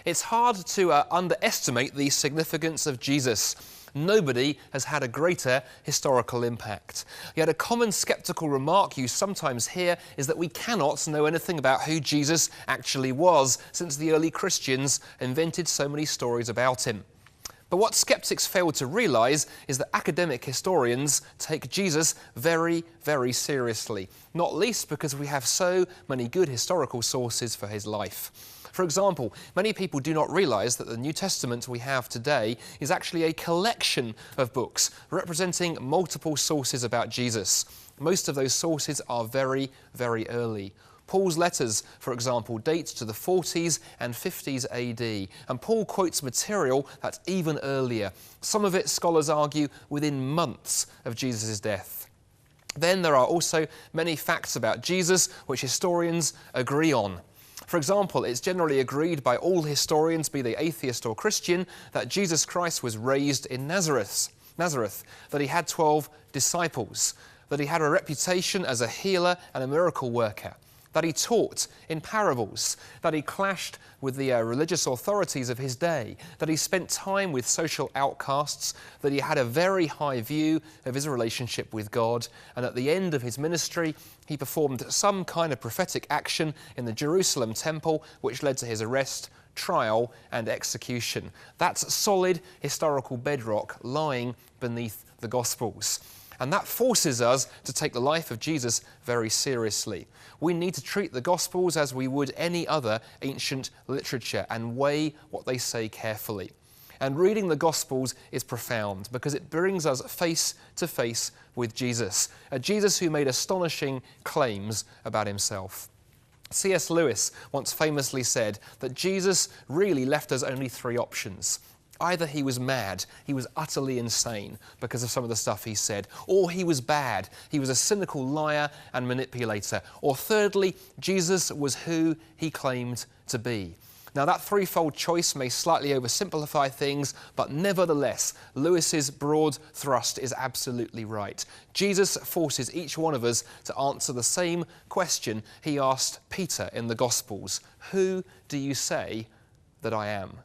It's hard to underestimate the significance of Jesus. Nobody has had a greater historical impact. Yet a common sceptical remark you sometimes hear is that we cannot know anything about who Jesus actually was, since the early Christians invented so many stories about him. But what skeptics fail to realise is that academic historians take Jesus very, very seriously, not least because we have so many good historical sources for his life. For example, many people do not realise that the New Testament we have today is actually a collection of books representing multiple sources about Jesus. Most of those sources are very, very early. Paul's letters, for example, date to the 40s and 50s AD, and Paul quotes material that's even earlier. Some of it, scholars argue, within months of Jesus' death. Then there are also many facts about Jesus which historians agree on. For example, it's generally agreed by all historians, be they atheist or Christian, that Jesus Christ was raised in Nazareth, that he had 12 disciples, that he had a reputation as a healer and a miracle worker, that he taught in parables, that he clashed with the religious authorities of his day, that he spent time with social outcasts, that he had a very high view of his relationship with God, and at the end of his ministry, he performed some kind of prophetic action in the Jerusalem temple, which led to his arrest, trial, and execution. That's solid historical bedrock lying beneath the Gospels. And that forces us to take the life of Jesus very seriously. We need to treat the Gospels as we would any other ancient literature and weigh what they say carefully. And reading the Gospels is profound because it brings us face to face with Jesus, a Jesus who made astonishing claims about himself. C.S. Lewis once famously said that Jesus really left us only three options. Either he was mad, he was utterly insane because of some of the stuff he said, or he was bad, he was a cynical liar and manipulator, or thirdly, Jesus was who he claimed to be. Now that threefold choice may slightly oversimplify things, but nevertheless, Lewis's broad thrust is absolutely right. Jesus forces each one of us to answer the same question he asked Peter in the Gospels: who do you say that I am?